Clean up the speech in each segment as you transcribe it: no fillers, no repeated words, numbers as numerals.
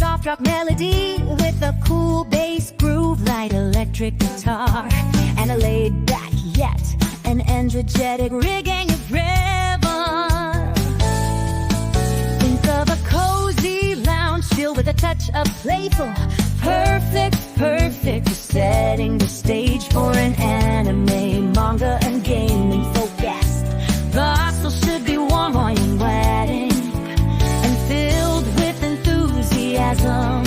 soft rock melody with a cool bass groove, light electric guitar, and a laid back yet an energetic rigging of rhythm. Think of a cozy lounge filled with a touch of playful, perfect for setting the stage for an anime, manga, and gaming focus. The hostel should be warm while you're wedding and filled with enthusiasm,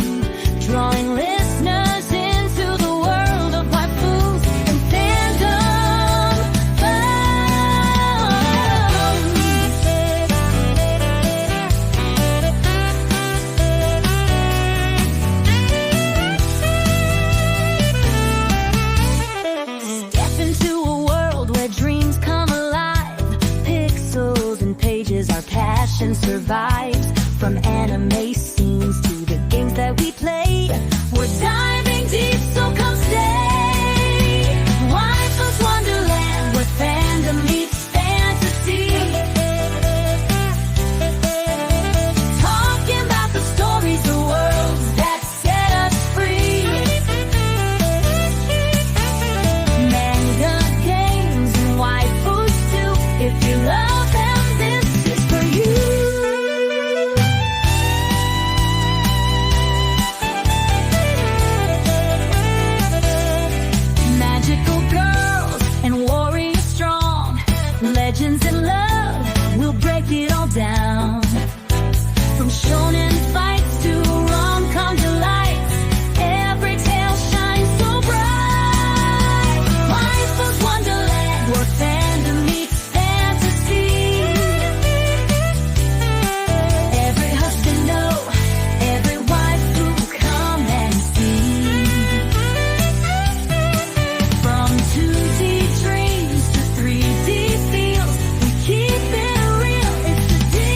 drawing listeners into the world of waifus and fandom fun. Step into a world where dreams come alive, pixels and pages, our passion survives. From anime scenes to the games that we play, we're diving deep, so come stay. Waifus Wonderland, where fandom meets fantasy. Talking about the stories, the worlds that set us free. Manga, games, and waifus too. If you love them, this is for you. Magical girls and warriors strong, legends in love, we'll break it all down. From shonen fights to rom-com delights, every tale shines so bright. Waifus Wonderland, where fandom meets fantasy. Every husband know, every waifu come and see. From 2D dreams to 3D feels, we keep it real, it's the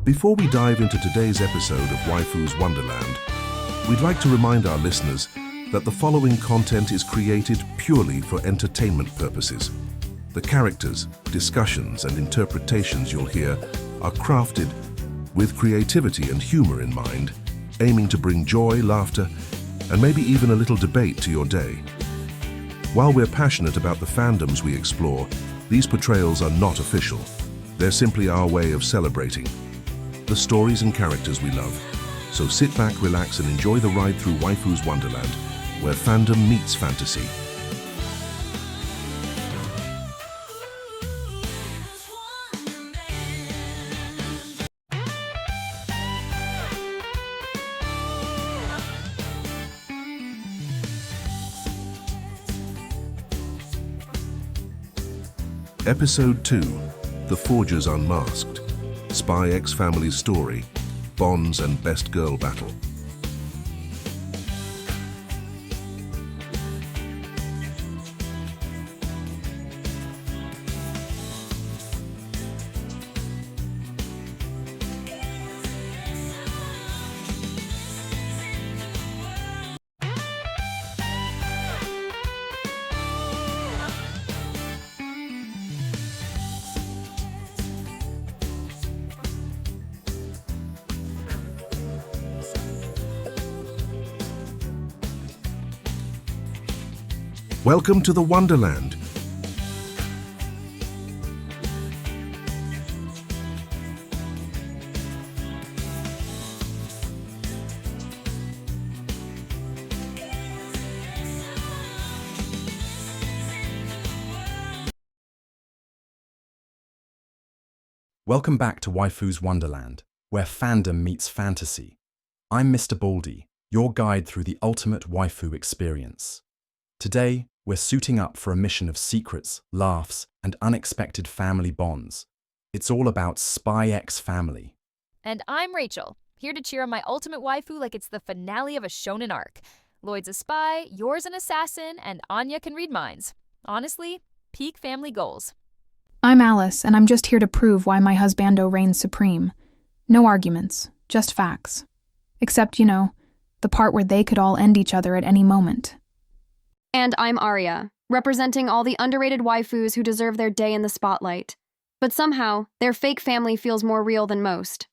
Before we dive into today's episode of Waifus Wonderland, we'd like to remind our listeners that the following content is created purely for entertainment purposes. The characters, discussions, and interpretations you'll hear are crafted with creativity and humor in mind, aiming to bring joy, laughter, and maybe even a little debate to your day. While we're passionate about the fandoms we explore, these portrayals are not official. They're simply our way of celebrating the stories and characters we love. So sit back, relax, and enjoy the ride through Waifus Wonderland, where fandom meets fantasy. Episode 2, The Forger's Unmasked. Spy X Family's story, bonds and best girl battle. Welcome to the Wonderland. Welcome back to Waifus Wonderland, where fandom meets fantasy. I'm Mr. Baldy, your guide through the ultimate waifu experience. Today, we're suiting up for a mission of secrets, laughs, and unexpected family bonds. It's all about Spy X Family. And I'm Rachel, here to cheer on my ultimate waifu like it's the finale of a shonen arc. Lloyd's a spy, Yor's an assassin, and Anya can read minds. Honestly, peak family goals. I'm Alice, and I'm just here to prove why my husbando reigns supreme. No arguments, just facts. Except, the part where they could all end each other at any moment. And I'm Arya, representing all the underrated waifus who deserve their day in the spotlight. But somehow, their fake family feels more real than most.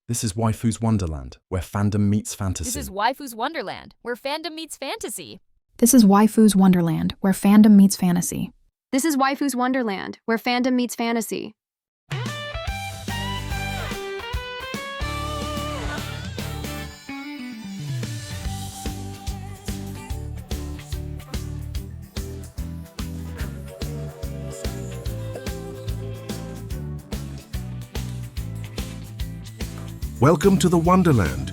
This is Waifus Wonderland, where fandom meets fantasy. This is Waifus Wonderland, where fandom meets fantasy. This is Waifus Wonderland, where fandom meets fantasy. This is Waifus Wonderland, where fandom meets fantasy. Welcome to the Wonderland.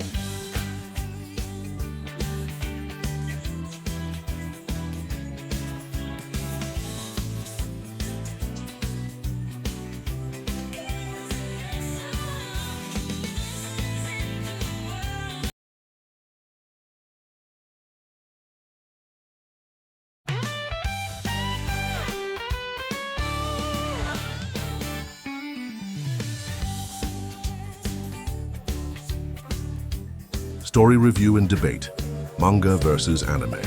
Story review and debate. Manga versus anime.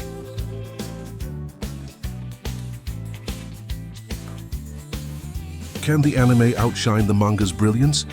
Can the anime outshine the manga's brilliance?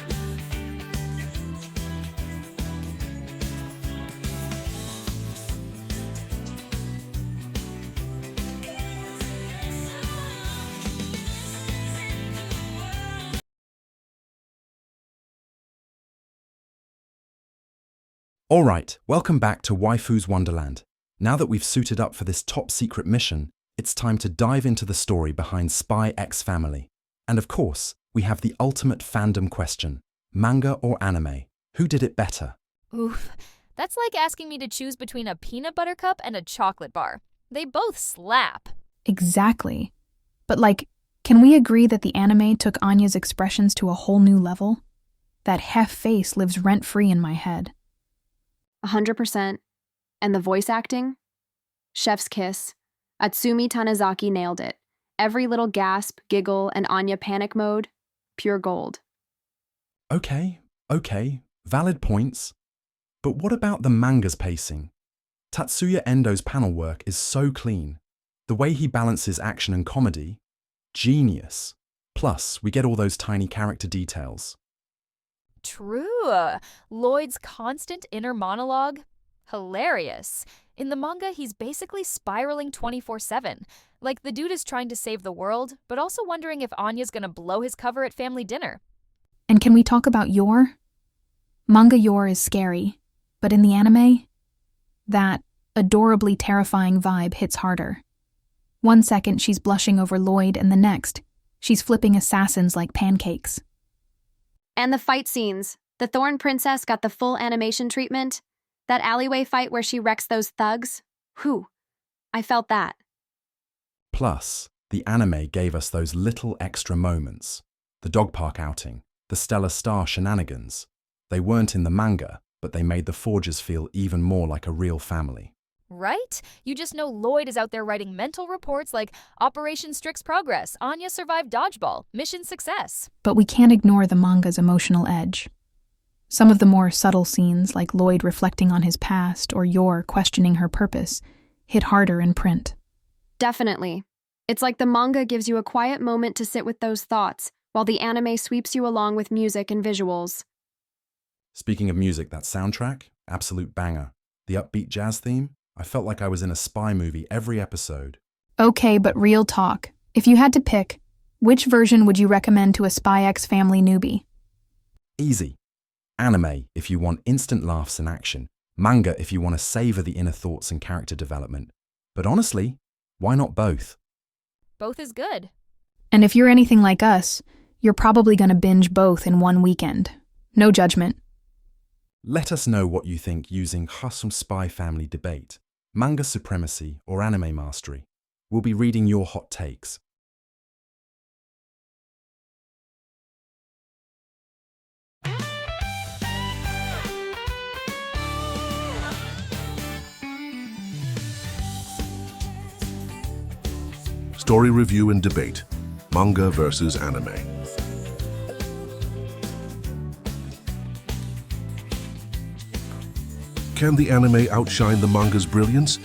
Alright, welcome back to Waifus Wonderland. Now that we've suited up for this top-secret mission, it's time to dive into the story behind Spy X Family. And of course, we have the ultimate fandom question. Manga or anime? Who did it better? Oof, that's like asking me to choose between a peanut butter cup and a chocolate bar. They both slap. Exactly. But can we agree that the anime took Anya's expressions to a whole new level? That hef face lives rent-free in my head. 100%. And the voice acting? Chef's kiss. Atsumi Tanizaki nailed it. Every little gasp, giggle, and Anya panic mode, pure gold. Okay, valid points. But what about the manga's pacing? Tatsuya Endo's panel work is so clean. The way he balances action and comedy, genius. Plus, we get all those tiny character details. True. Lloyd's constant inner monologue? Hilarious. In the manga, he's basically spiraling 24/7. Like the dude is trying to save the world, but also wondering if Anya's gonna blow his cover at family dinner. And can we talk about Yor? Manga Yor is scary, but in the anime, that adorably terrifying vibe hits harder. One second she's blushing over Lloyd, and the next, she's flipping assassins like pancakes. And the fight scenes. The Thorn Princess got the full animation treatment. That alleyway fight where she wrecks those thugs. Whew. I felt that. Plus, the anime gave us those little extra moments. The dog park outing, the Stellar Star shenanigans. They weren't in the manga, but they made the Forgers feel even more like a real family. Right? You just know Lloyd is out there writing mental reports like Operation Strix Progress, Anya survived dodgeball, mission success. But we can't ignore the manga's emotional edge. Some of the more subtle scenes, like Lloyd reflecting on his past or Yor questioning her purpose, hit harder in print. Definitely. It's like the manga gives you a quiet moment to sit with those thoughts, while the anime sweeps you along with music and visuals. Speaking of music, that soundtrack, absolute banger. The upbeat jazz theme, I felt like I was in a spy movie every episode. Okay, but real talk. If you had to pick, which version would you recommend to a Spy X Family newbie? Easy. Anime if you want instant laughs and action. Manga if you want to savor the inner thoughts and character development. But honestly, why not both? Both is good. And if you're anything like us, you're probably going to binge both in one weekend. No judgment. Let us know what you think using Hasum Spy Family debate, manga supremacy or anime mastery. We'll be reading your hot takes. Story review and debate. Manga versus anime. Can the anime outshine the manga's brilliance?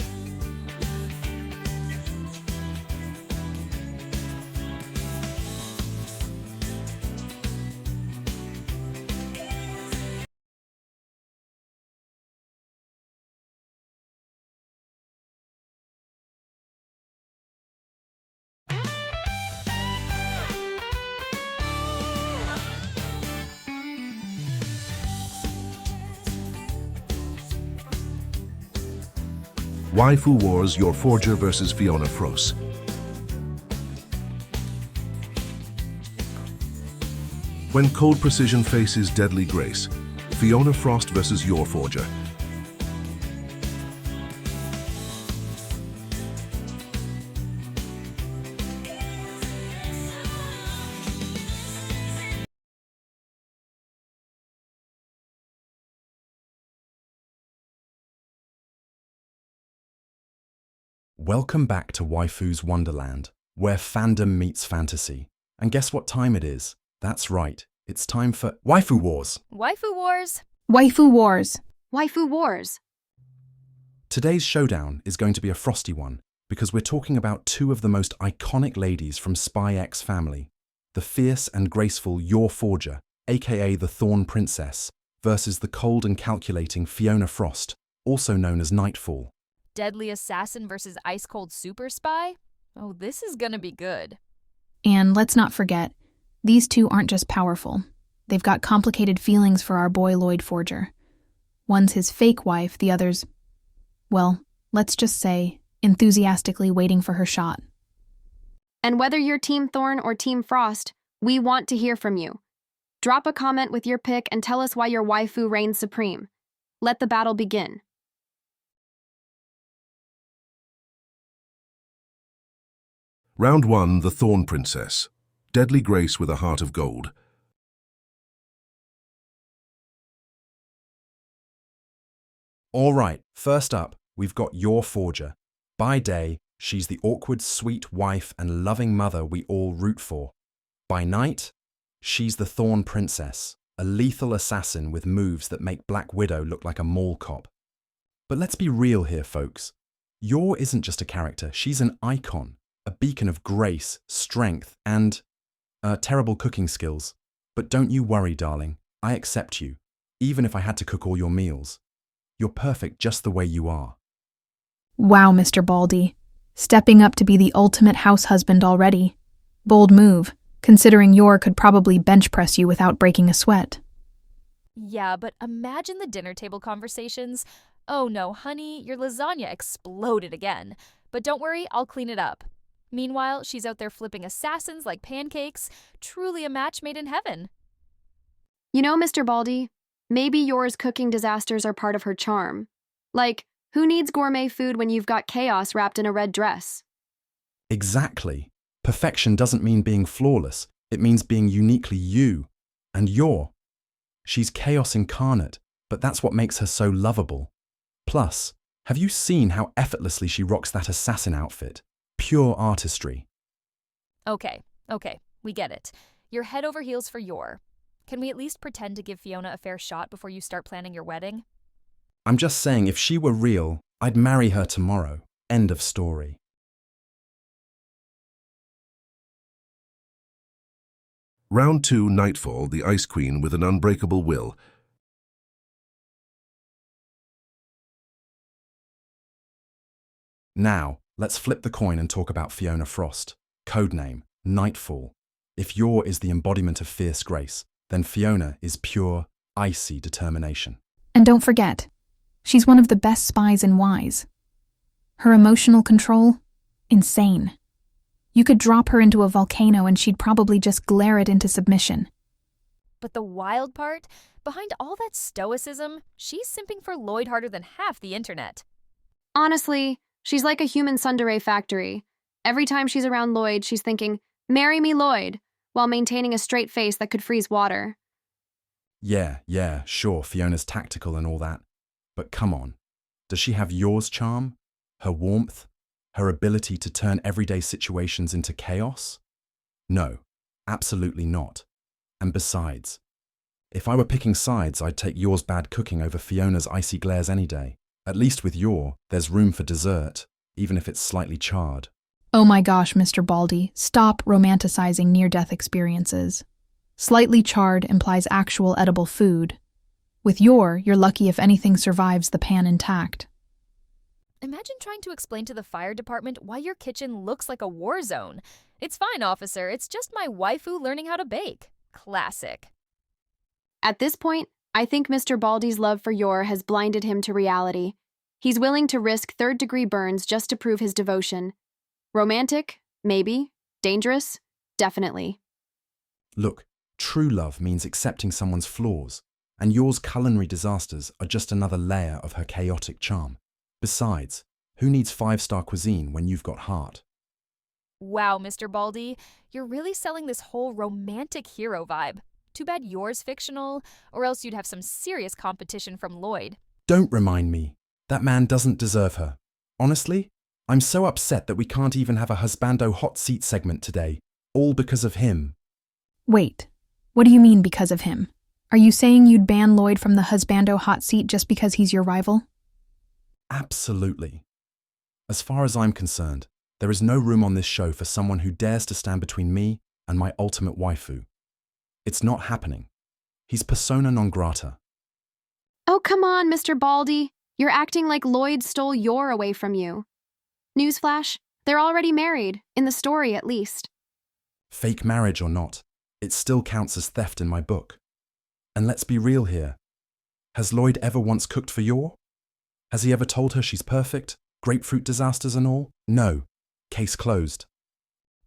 Waifu Wars, Yor Forger versus Fiona Frost. When cold precision faces deadly grace, Fiona Frost versus Yor Forger. Welcome back to Waifus Wonderland, where fandom meets fantasy. And guess what time it is? That's right, it's time for Waifu Wars! Waifu Wars. Waifu Wars. Waifu Wars. Today's showdown is going to be a frosty one, because we're talking about two of the most iconic ladies from Spy X family, the fierce and graceful Yor Forger, aka the Thorn Princess, versus the cold and calculating Fiona Frost, also known as Nightfall. Deadly assassin versus ice-cold super spy? Oh, this is gonna be good. And let's not forget, these two aren't just powerful. They've got complicated feelings for our boy Yor Forger. One's his fake wife, the other's, well, let's just say, enthusiastically waiting for her shot. And whether you're Team Thorn or Team Frost, we want to hear from you. Drop a comment with your pick and tell us why your waifu reigns supreme. Let the battle begin. Round 1, the Thorn Princess. Deadly grace with a heart of gold. All right, first up, we've got Yor Forger. By day, she's the awkward, sweet wife and loving mother we all root for. By night, she's the Thorn Princess, a lethal assassin with moves that make Black Widow look like a mall cop. But let's be real here, folks. Yor isn't just a character, she's an icon. A beacon of grace, strength, and terrible cooking skills. But don't you worry, darling. I accept you, even if I had to cook all your meals. You're perfect just the way you are. Wow, Mr. Baldy. Stepping up to be the ultimate house husband already. Bold move, considering Yor could probably bench press you without breaking a sweat. Yeah, but imagine the dinner table conversations. Oh no, honey, your lasagna exploded again. But don't worry, I'll clean it up. Meanwhile, she's out there flipping assassins like pancakes. Truly a match made in heaven. You know, Mr. Baldy, maybe Yor's cooking disasters are part of her charm. Like, who needs gourmet food when you've got chaos wrapped in a red dress? Exactly. Perfection doesn't mean being flawless. It means being uniquely you. And Yor. She's chaos incarnate, but that's what makes her so lovable. Plus, have you seen how effortlessly she rocks that assassin outfit? Pure artistry. Okay, we get it. You're head over heels for Yor. Can we at least pretend to give Fiona a fair shot before you start planning your wedding? I'm just saying, if she were real, I'd marry her tomorrow. End of story. Round 2, Nightfall, the Ice Queen with an unbreakable will. Now, let's flip the coin and talk about Fiona Frost. Codename, Nightfall. If Yor is the embodiment of fierce grace, then Fiona is pure, icy determination. And don't forget, she's one of the best spies in Wise. Her emotional control? Insane. You could drop her into a volcano and she'd probably just glare it into submission. But the wild part? Behind all that stoicism, she's simping for Lloyd harder than half the internet. Honestly, she's like a human tsundere factory. Every time she's around Lloyd, she's thinking, "Marry me, Lloyd," while maintaining a straight face that could freeze water. Yeah, sure, Fiona's tactical and all that. But come on, does she have Yor's charm? Her warmth? Her ability to turn everyday situations into chaos? No, absolutely not. And besides, if I were picking sides, I'd take Yor's bad cooking over Fiona's icy glares any day. At least with Yor, there's room for dessert, even if it's slightly charred. Oh my gosh, Mr. Baldy, stop romanticizing near-death experiences. Slightly charred implies actual edible food. With Yor, you're lucky if anything survives the pan intact. Imagine trying to explain to the fire department why your kitchen looks like a war zone. It's fine, officer. It's just my waifu learning how to bake. Classic. At this point, I think Mr. Baldy's love for Yor has blinded him to reality. He's willing to risk third-degree burns just to prove his devotion. Romantic? Maybe. Dangerous? Definitely. Look, true love means accepting someone's flaws, and Yor's culinary disasters are just another layer of her chaotic charm. Besides, who needs five-star cuisine when you've got heart? Wow, Mr. Baldy, you're really selling this whole romantic hero vibe. Too bad Yor's fictional, or else you'd have some serious competition from Lloyd. Don't remind me. That man doesn't deserve her. Honestly, I'm so upset that we can't even have a husbando hot seat segment today, all because of him. Wait, what do you mean because of him? Are you saying you'd ban Lloyd from the husbando hot seat just because he's your rival? Absolutely. As far as I'm concerned, there is no room on this show for someone who dares to stand between me and my ultimate waifu. It's not happening. He's persona non grata. Oh, come on, Mr. Baldy. You're acting like Lloyd stole Yor away from you. Newsflash, they're already married, in the story at least. Fake marriage or not, it still counts as theft in my book. And let's be real here. Has Lloyd ever once cooked for Yor? Has he ever told her she's perfect, grapefruit disasters and all? No. Case closed.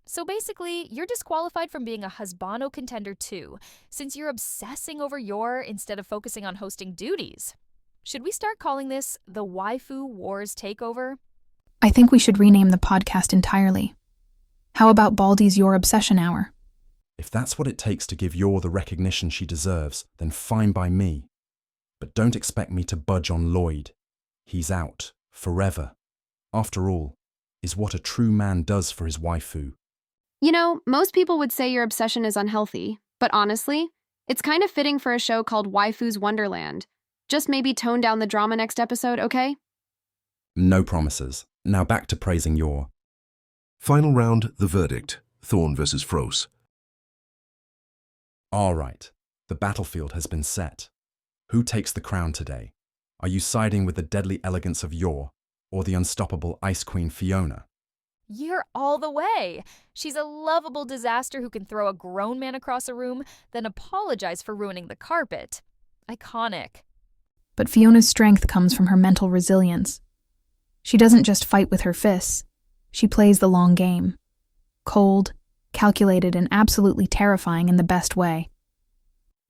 So basically, you're disqualified from being a husbando contender too, since you're obsessing over Yor instead of focusing on hosting duties. Should we start calling this the Waifu Wars Takeover? I think we should rename the podcast entirely. How about Baldy's Yor Obsession Hour? If that's what it takes to give Yor the recognition she deserves, then fine by me. But don't expect me to budge on Lloyd. He's out, forever. After all, is what a true man does for his waifu. You know, most people would say your obsession is unhealthy, but honestly, it's kind of fitting for a show called Waifus Wonderland. Just maybe tone down the drama next episode, okay? No promises. Now back to praising Yor. Final round, the verdict. Thorn versus Fros. All right, the battlefield has been set. Who takes the crown today? Are you siding with the deadly elegance of Yor, or the unstoppable Ice Queen Fiona? You're all the way. She's a lovable disaster who can throw a grown man across a room, then apologize for ruining the carpet. Iconic. But Fiona's strength comes from her mental resilience. She doesn't just fight with her fists. She plays the long game. Cold, calculated, and absolutely terrifying in the best way.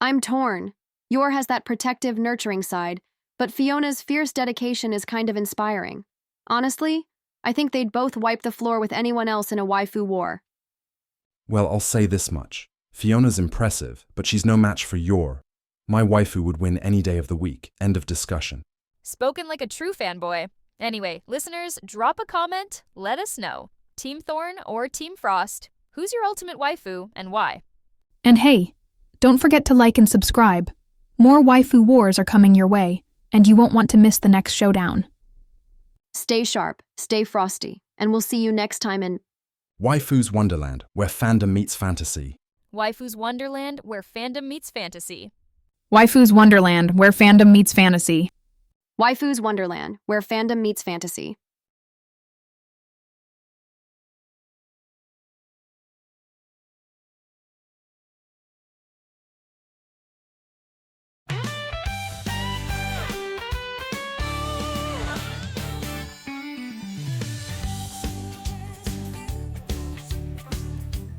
I'm torn. Yor has that protective, nurturing side, but Fiona's fierce dedication is kind of inspiring. Honestly, I think they'd both wipe the floor with anyone else in a waifu war. Well, I'll say this much. Fiona's impressive, but she's no match for Yor. My waifu would win any day of the week. End of discussion. Spoken like a true fanboy. Anyway, listeners, drop a comment, let us know. Team Thorn or Team Frost? Who's your ultimate waifu and why? And hey, don't forget to like and subscribe. More waifu wars are coming your way, and you won't want to miss the next showdown. Stay sharp, stay frosty, and we'll see you next time in Waifus Wonderland, where fandom meets fantasy. Waifus Wonderland, where fandom meets fantasy. Waifus Wonderland, where fandom meets fantasy. Waifus Wonderland, where fandom meets fantasy.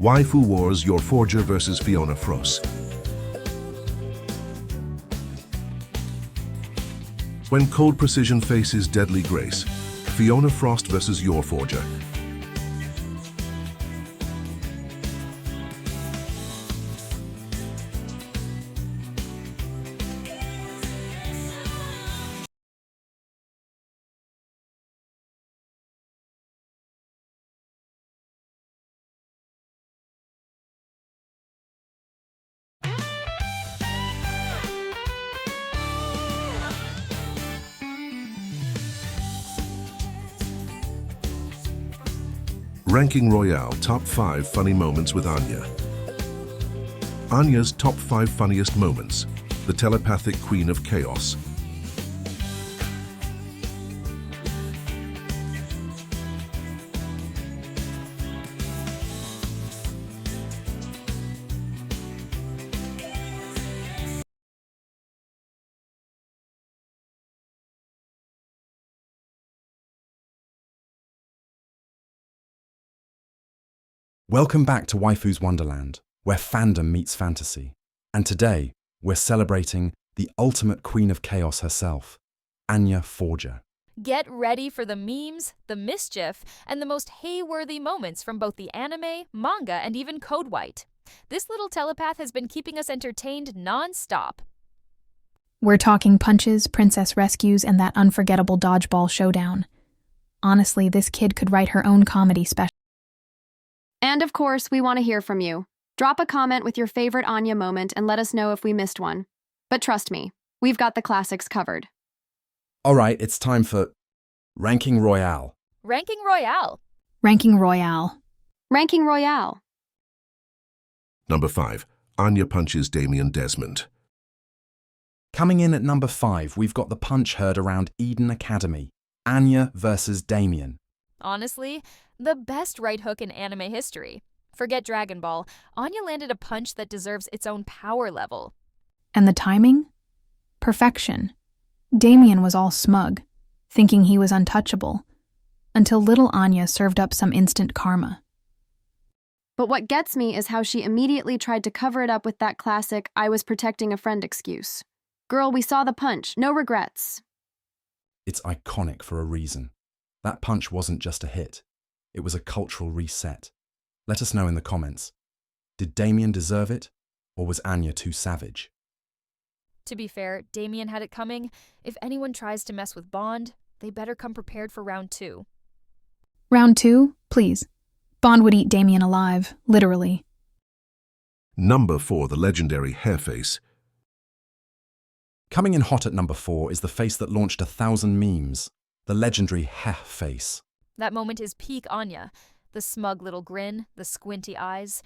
Waifu Wars, Yor Forger versus Fiona Fros. When cold precision faces deadly grace, Fiona Frost versus Yor Forger. Ranking Royale Top 5 Funny Moments with Anya. Anya's Top 5 Funniest Moments. The Telepathic Queen of Chaos. Welcome back to Waifus Wonderland, where fandom meets fantasy. And today, we're celebrating the ultimate queen of chaos herself, Yor Forger. Get ready for the memes, the mischief, and the most hay-worthy moments from both the anime, manga, and even Code White. This little telepath has been keeping us entertained non-stop. We're talking punches, princess rescues, and that unforgettable dodgeball showdown. Honestly, this kid could write her own comedy special. And of course, we want to hear from you. Drop a comment with your favorite Anya moment and let us know if we missed one. But trust me, we've got the classics covered. All right, it's time for Ranking Royale. Ranking Royale. Ranking Royale. Ranking Royale. Number 5. Anya punches Damien Desmond. Coming in at number 5, we've got the punch heard around Eden Academy. Anya versus Damien. Honestly, the best right hook in anime history. Forget Dragon Ball, Anya landed a punch that deserves its own power level. And the timing? Perfection. Damien was all smug, thinking he was untouchable, until little Anya served up some instant karma. But what gets me is how she immediately tried to cover it up with that classic "I was protecting a friend" excuse. Girl, we saw the punch, no regrets. It's iconic for a reason. That punch wasn't just a hit. It was a cultural reset. Let us know in the comments. Did Damien deserve it, or was Anya too savage? To be fair, Damien had it coming. If anyone tries to mess with Bond, they better come prepared for round 2. Round 2, please. Bond would eat Damien alive, literally. Number 4. The legendary Hairface. Coming in hot at number 4 is the face that launched 1,000 memes, the legendary Heh face. That moment is peak Anya. The smug little grin, the squinty eyes.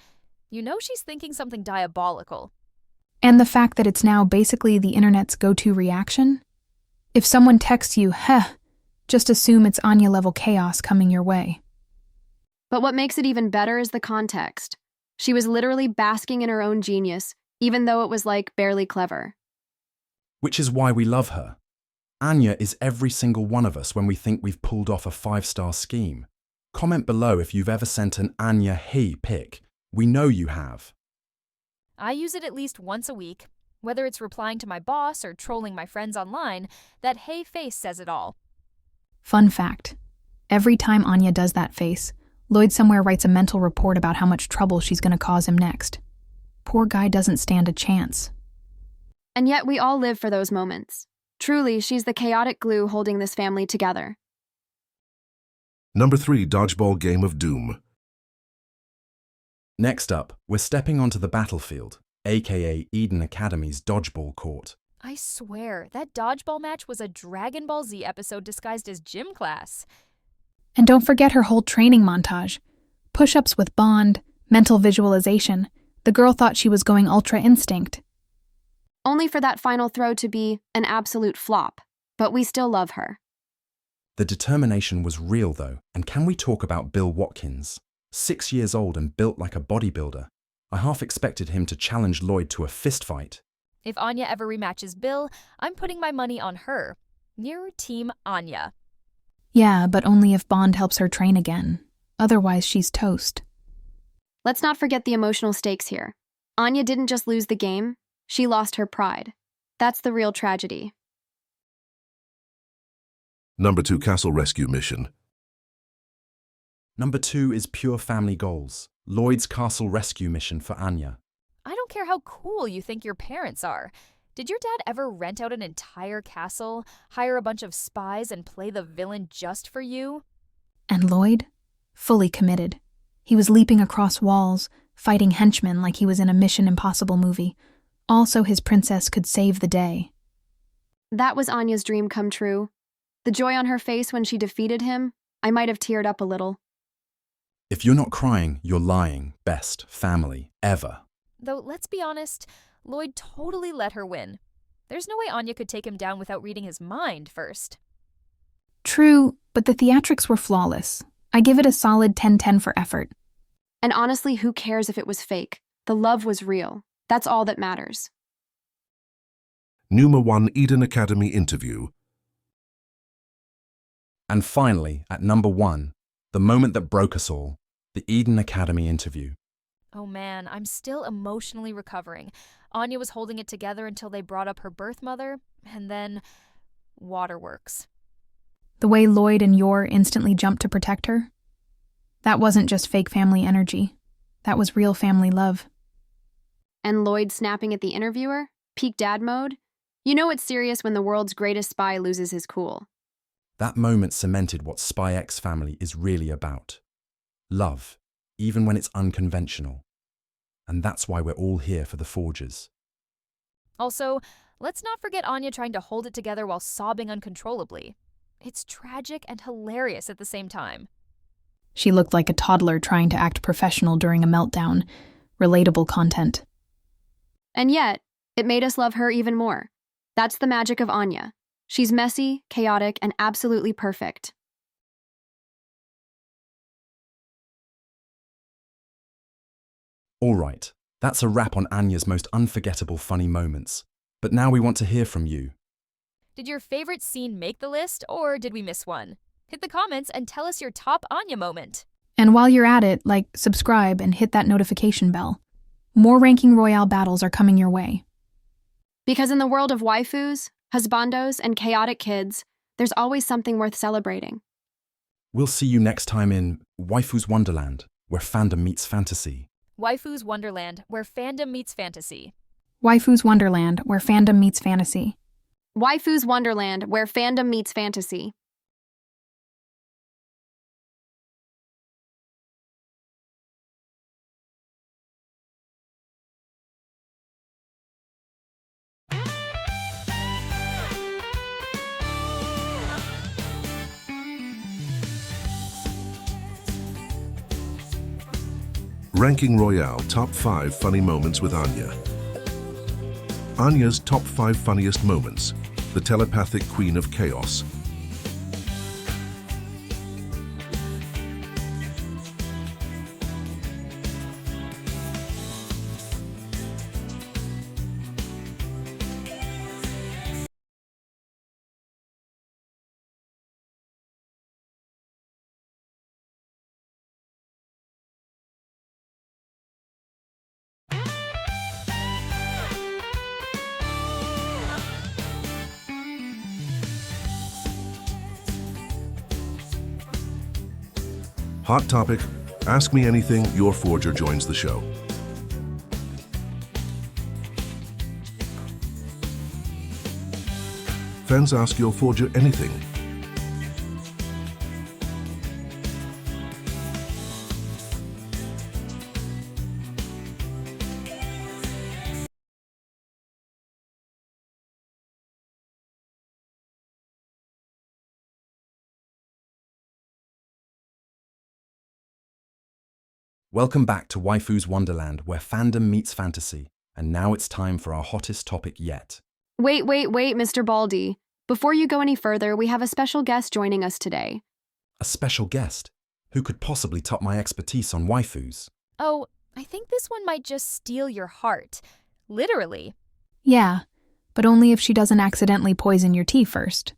You know she's thinking something diabolical. And the fact that it's now basically the internet's go-to reaction? If someone texts you, heh, just assume it's Anya-level chaos coming your way. But what makes it even better is the context. She was literally basking in her own genius, even though it was barely clever. Which is why we love her. Anya is every single one of us when we think we've pulled off a 5-star scheme. Comment below if you've ever sent an Anya he pic. We know you have. I use it at least once a week. Whether it's replying to my boss or trolling my friends online, that hey face says it all. Fun fact. Every time Anya does that face, Lloyd somewhere writes a mental report about how much trouble she's going to cause him next. Poor guy doesn't stand a chance. And yet we all live for those moments. Truly, she's the chaotic glue holding this family together. Number 3. Dodgeball Game of Doom. Next up, we're stepping onto the battlefield, aka Eden Academy's dodgeball court. I swear, that dodgeball match was a Dragon Ball Z episode disguised as gym class. And don't forget her whole training montage. Push-ups with Bond, mental visualization. The girl thought she was going Ultra Instinct. Only for that final throw to be an absolute flop. But we still love her. The determination was real though, and can we talk about Bill Watkins? 6 years old and built like a bodybuilder. I half expected him to challenge Lloyd to a fistfight. If Anya ever rematches Bill, I'm putting my money on her. You're Team Anya. Yeah, but only if Bond helps her train again. Otherwise, she's toast. Let's not forget the emotional stakes here. Anya didn't just lose the game, she lost her pride. That's the real tragedy. Number 2. Castle Rescue Mission. Number 2 is pure family goals. Lloyd's castle rescue mission for Anya. I don't care how cool you think your parents are. Did your dad ever rent out an entire castle, hire a bunch of spies, and play the villain just for you? And Lloyd? Fully committed. He was leaping across walls, fighting henchmen like he was in a Mission Impossible movie. Also, his princess could save the day. That was Anya's dream come true. The joy on her face when she defeated him, I might have teared up a little. If you're not crying, you're lying. Best family ever. Though, let's be honest, Lloyd totally let her win. There's no way Anya could take him down without reading his mind first. True, but the theatrics were flawless. I give it a solid 10/10 for effort. And honestly, who cares if it was fake? The love was real. That's all that matters. Numa 1 Eden Academy interview. And finally, at number 1, the moment that broke us all, the Eden Academy interview. Oh man, I'm still emotionally recovering. Anya was holding it together until they brought up her birth mother, and then waterworks. The way Lloyd and Yor instantly jumped to protect her? That wasn't just fake family energy. That was real family love. And Lloyd snapping at the interviewer? Peak dad mode? You know it's serious when the world's greatest spy loses his cool. That moment cemented what Spy X Family is really about. Love, even when it's unconventional. And that's why we're all here for the Forgers. Also, let's not forget Anya trying to hold it together while sobbing uncontrollably. It's tragic and hilarious at the same time. She looked like a toddler trying to act professional during a meltdown. Relatable content. And yet, it made us love her even more. That's the magic of Anya. She's messy, chaotic, and absolutely perfect. All right, that's a wrap on Anya's most unforgettable funny moments. But now we want to hear from you. Did your favorite scene make the list, or did we miss one? Hit the comments and tell us your top Anya moment. And while you're at it, subscribe and hit that notification bell. More Ranking Royale battles are coming your way. Because in the world of waifus, husbandos, and chaotic kids, there's always something worth celebrating. We'll see you next time in Waifus Wonderland, where fandom meets fantasy. Waifus Wonderland, where fandom meets fantasy. Waifus Wonderland, where fandom meets fantasy. Waifus Wonderland, where fandom meets fantasy. Ranking Royale Top 5 Funny Moments with Anya. Anya's Top 5 Funniest Moments. The Telepathic Queen of Chaos. Hot topic, Ask Me Anything, Yor Forger joins the show. Fans ask Yor Forger anything. Welcome back to Waifus Wonderland, where fandom meets fantasy. And now it's time for our hottest topic yet. Wait, Mr. Baldy. Before you go any further, we have a special guest joining us today. A special guest? Who could possibly top my expertise on waifus? Oh, I think this one might just steal your heart. Literally. Yeah, but only if she doesn't accidentally poison your tea first.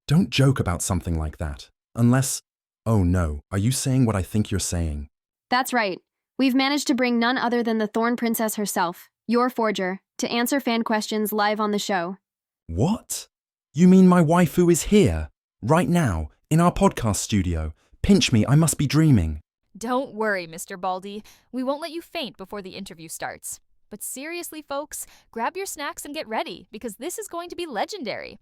Don't joke about something like that. Unless... Oh no, are you saying what I think you're saying? That's right. We've managed to bring none other than the Thorn Princess herself, Yor Forger, to answer fan questions live on the show. What? You mean my waifu is here? Right now, in our podcast studio? Pinch me, I must be dreaming. Don't worry, Mr. Baldy. We won't let you faint before the interview starts. But seriously, folks, grab your snacks and get ready, because this is going to be legendary.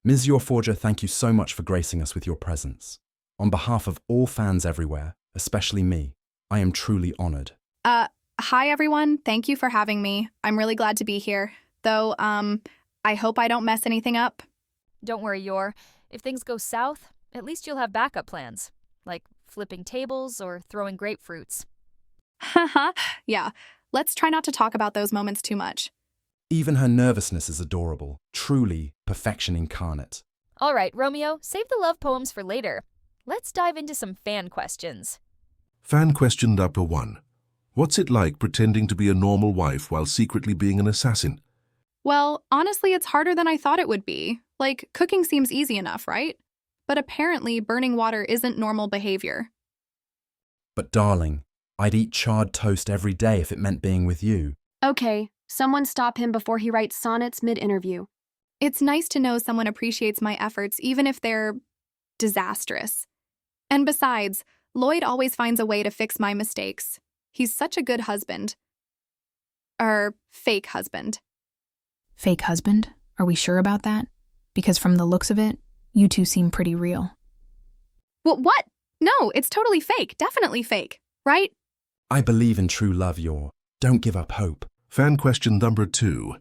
Ms. Yor Forger, thank you so much for gracing us with your presence. On behalf of all fans everywhere, especially me, I am truly honored. Hi everyone. Thank you for having me. I'm really glad to be here. Though, I hope I don't mess anything up. Don't worry, Yor. If things go south, at least you'll have backup plans, like flipping tables or throwing grapefruits. Haha, yeah. Let's try not to talk about those moments too much. Even her nervousness is adorable, truly perfection incarnate. All right, Romeo, save the love poems for later. Let's dive into some fan questions. Fan question number 1. What's it like pretending to be a normal wife while secretly being an assassin? Well, honestly, it's harder than I thought it would be. Like, cooking seems easy enough, right? But apparently, burning water isn't normal behavior. But darling, I'd eat charred toast every day if it meant being with you. Okay, someone stop him before he writes sonnets mid-interview. It's nice to know someone appreciates my efforts, even if they're disastrous. And besides, Lloyd always finds a way to fix my mistakes. He's such a good husband. Fake husband. Fake husband? Are we sure about that? Because from the looks of it, you two seem pretty real. What? No, it's totally fake. Definitely fake. Right? I believe in true love, Yor. Don't give up hope. Fan question number 2.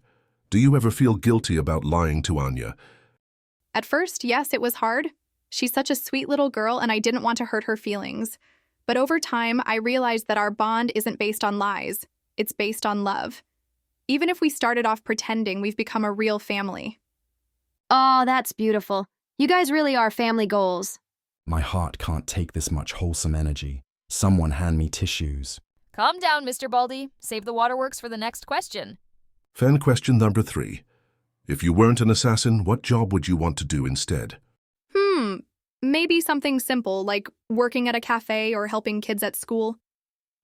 Do you ever feel guilty about lying to Anya? At first, yes, it was hard. She's such a sweet little girl, and I didn't want to hurt her feelings. But over time, I realized that our bond isn't based on lies. It's based on love. Even if we started off pretending, we've become a real family. Oh, that's beautiful. You guys really are family goals. My heart can't take this much wholesome energy. Someone hand me tissues. Calm down, Mr. Baldy. Save the waterworks for the next question. Fan question number 3. If you weren't an assassin, what job would you want to do instead? Maybe something simple, like working at a cafe or helping kids at school.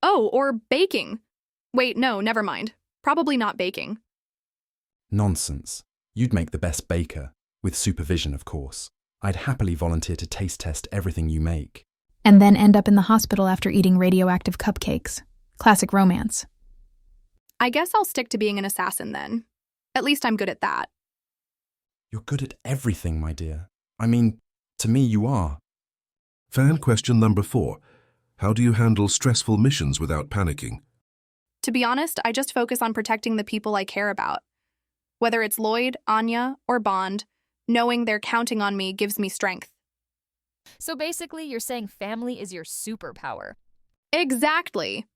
Oh, or baking. Wait, no, never mind. Probably not baking. Nonsense. You'd make the best baker, with supervision, of course. I'd happily volunteer to taste test everything you make. And then end up in the hospital after eating radioactive cupcakes. Classic romance. I guess I'll stick to being an assassin then. At least I'm good at that. You're good at everything, my dear. I mean, to me you are. Fan question number 4. How do you handle stressful missions without panicking? To be honest, I just focus on protecting the people I care about. Whether it's Lloyd, Anya, or Bond, knowing they're counting on me gives me strength. So basically, you're saying family is your superpower. Exactly.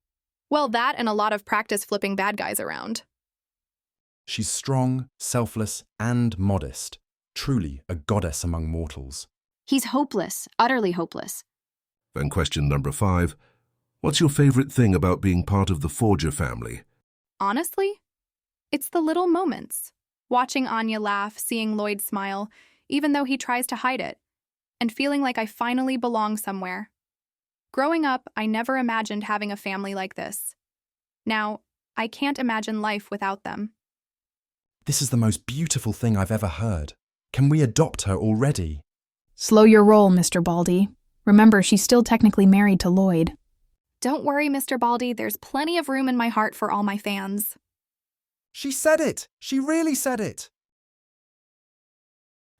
Well, that and a lot of practice flipping bad guys around. She's strong, selfless, and modest. Truly a goddess among mortals. He's hopeless, utterly hopeless. Fan question number 5. What's your favorite thing about being part of the Forger family? Honestly, it's the little moments. Watching Anya laugh, seeing Lloyd smile, even though he tries to hide it, and feeling like I finally belong somewhere. Growing up, I never imagined having a family like this. Now, I can't imagine life without them. This is the most beautiful thing I've ever heard. Can we adopt her already? Slow your roll, Mr. Baldy. Remember, she's still technically married to Lloyd. Don't worry, Mr. Baldy, there's plenty of room in my heart for all my fans. She said it! She really said it!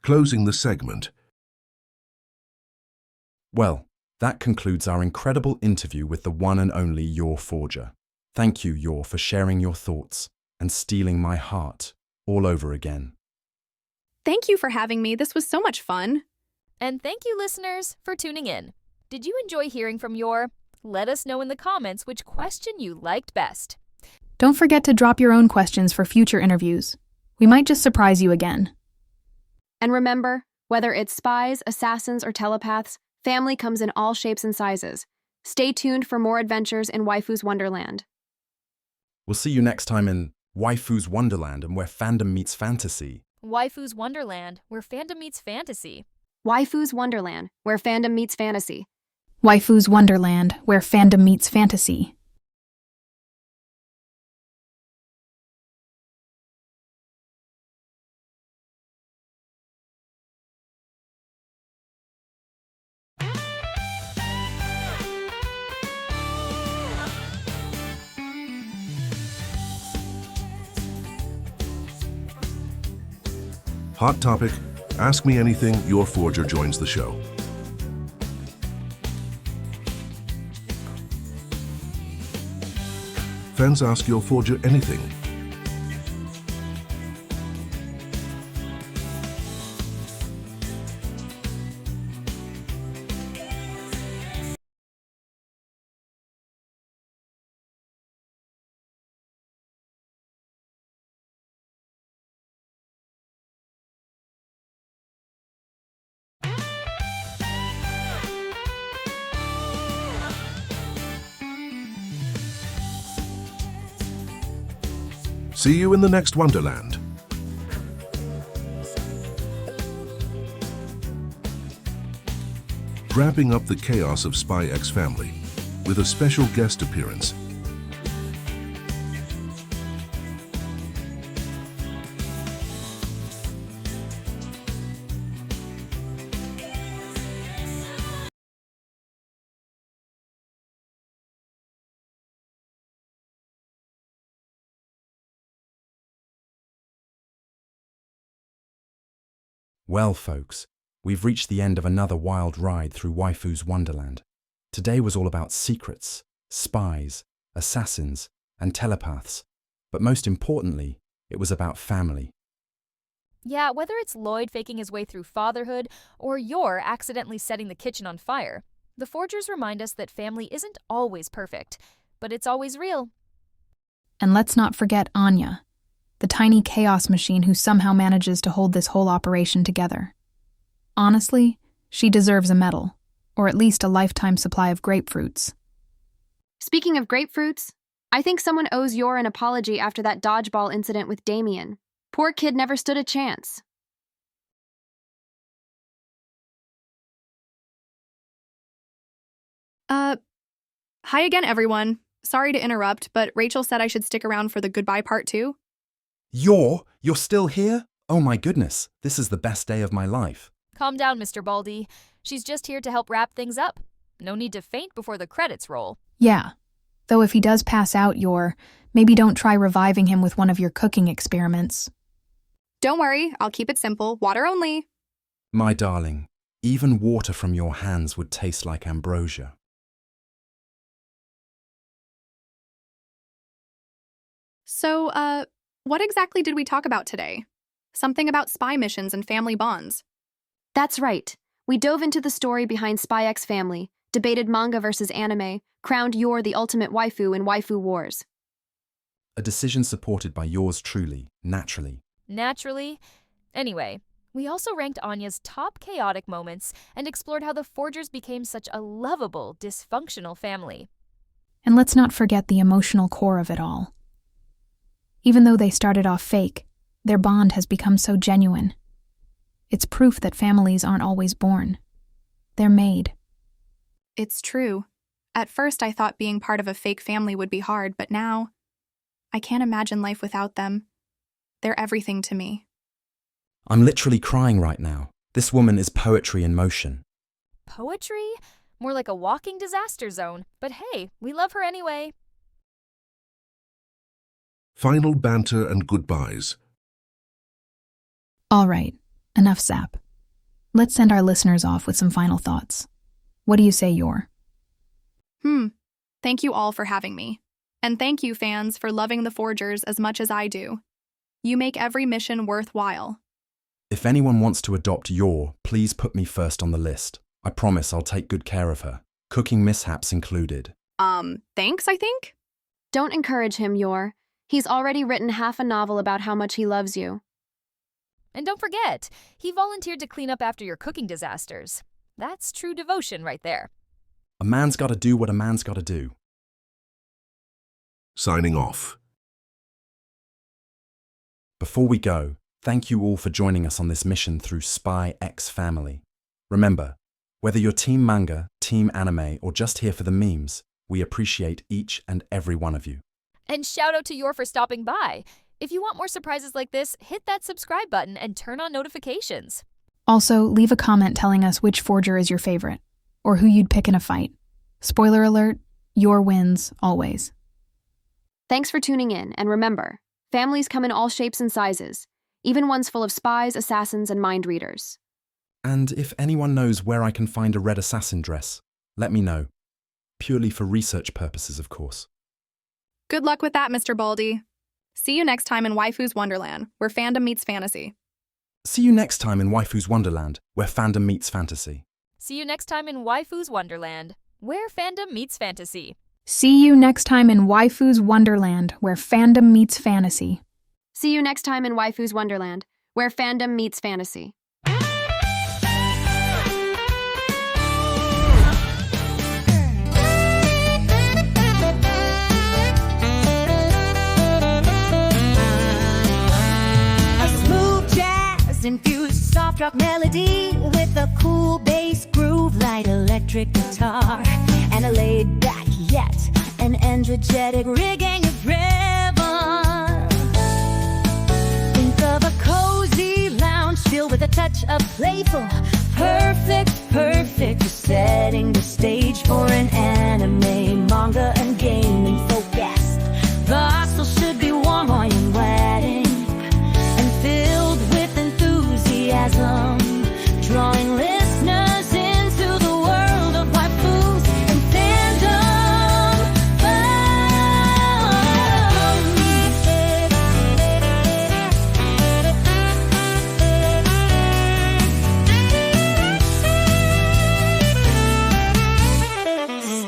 Closing the segment. Well, that concludes our incredible interview with the one and only Yor Forger. Thank you, Yor, for sharing your thoughts and stealing my heart all over again. Thank you for having me. This was so much fun. And thank you, listeners, for tuning in. Did you enjoy hearing from Yor? Let us know in the comments which question you liked best. Don't forget to drop your own questions for future interviews. We might just surprise you again. And remember, whether it's spies, assassins, or telepaths, family comes in all shapes and sizes. Stay tuned for more adventures in Waifus Wonderland. We'll see you next time in Waifus Wonderland and where fandom meets fantasy. Waifus Wonderland, where fandom meets fantasy. Waifus Wonderland, where fandom meets fantasy. Waifus Wonderland, where fandom meets fantasy. Hot topic, Ask Me Anything, Yor Forger joins the show. Fans ask Yor Forger anything. See you in the next Wonderland. Wrapping up the chaos of Spy X Family with a special guest appearance. Well, folks, we've reached the end of another wild ride through Waifus Wonderland. Today was all about secrets, spies, assassins, and telepaths. But most importantly, it was about family. Yeah, whether it's Lloyd faking his way through fatherhood or Yor accidentally setting the kitchen on fire, the Forgers remind us that family isn't always perfect, but it's always real. And let's not forget Anya, the tiny chaos machine who somehow manages to hold this whole operation together. Honestly, she deserves a medal, or at least a lifetime supply of grapefruits. Speaking of grapefruits, I think someone owes Yor an apology after that dodgeball incident with Damien. Poor kid never stood a chance. Hi again, everyone. Sorry to interrupt, but Rachel said I should stick around for the goodbye part too. You're still here? Oh my goodness, this is the best day of my life. Calm down, Mr. Baldy. She's just here to help wrap things up. No need to faint before the credits roll. Yeah, though if he does pass out, maybe don't try reviving him with one of your cooking experiments. Don't worry, I'll keep it simple. Water only. My darling, even water from your hands would taste like ambrosia. So, what exactly did we talk about today? Something about spy missions and family bonds. That's right. We dove into the story behind Spy X Family, debated manga versus anime, crowned Yor the ultimate waifu in waifu wars. A decision supported by yours truly, naturally. Naturally. Anyway, we also ranked Anya's top chaotic moments and explored how the Forgers became such a lovable, dysfunctional family. And let's not forget the emotional core of it all. Even though they started off fake, their bond has become so genuine. It's proof that families aren't always born. They're made. It's true. At first, I thought being part of a fake family would be hard, but now, I can't imagine life without them. They're everything to me. I'm literally crying right now. This woman is poetry in motion. Poetry? More like a walking disaster zone. But hey, we love her anyway. Final banter and goodbyes. All right, enough sap. Let's send our listeners off with some final thoughts. What do you say, Yor? Thank you all for having me. And thank you, fans, for loving the Forgers as much as I do. You make every mission worthwhile. If anyone wants to adopt Yor, please put me first on the list. I promise I'll take good care of her. Cooking mishaps included. Thanks, I think? Don't encourage him, Yor. He's already written half a novel about how much he loves you. And don't forget, he volunteered to clean up after your cooking disasters. That's true devotion right there. A man's gotta do what a man's gotta do. Signing off. Before we go, thank you all for joining us on this mission through Spy X Family. Remember, whether you're Team Manga, Team Anime, or just here for the memes, we appreciate each and every one of you. And shout out to Yor for stopping by. If you want more surprises like this, hit that subscribe button and turn on notifications. Also, leave a comment telling us which Forger is your favorite, or who you'd pick in a fight. Spoiler alert, Yor wins, always. Thanks for tuning in, and remember, families come in all shapes and sizes, even ones full of spies, assassins, and mind readers. And if anyone knows where I can find a red assassin dress, let me know. Purely for research purposes, of course. Good luck with that, Mr. Baldy. See you next time in Waifus Wonderland, where fandom meets fantasy. See you next time in Waifus Wonderland, where fandom meets fantasy. See you next time in Waifus Wonderland, where fandom meets fantasy. See you next time in Waifus Wonderland, where fandom meets fantasy. See you next time in Waifus Wonderland, where fandom meets fantasy. awestruck melody with a cool bass groove, light electric guitar, and a laid-back yet an energetic rigging of rhythm. Think of a cozy lounge filled with a touch of playful, perfect for setting the stage for an anime, manga, and gaming focus. The hostel should be warm or wedding and filled with enthusiasm, drawing listeners into the world of waifus and fandom.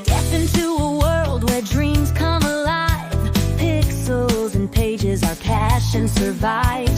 Step into a world where dreams come alive, pixels and pages our passion survive.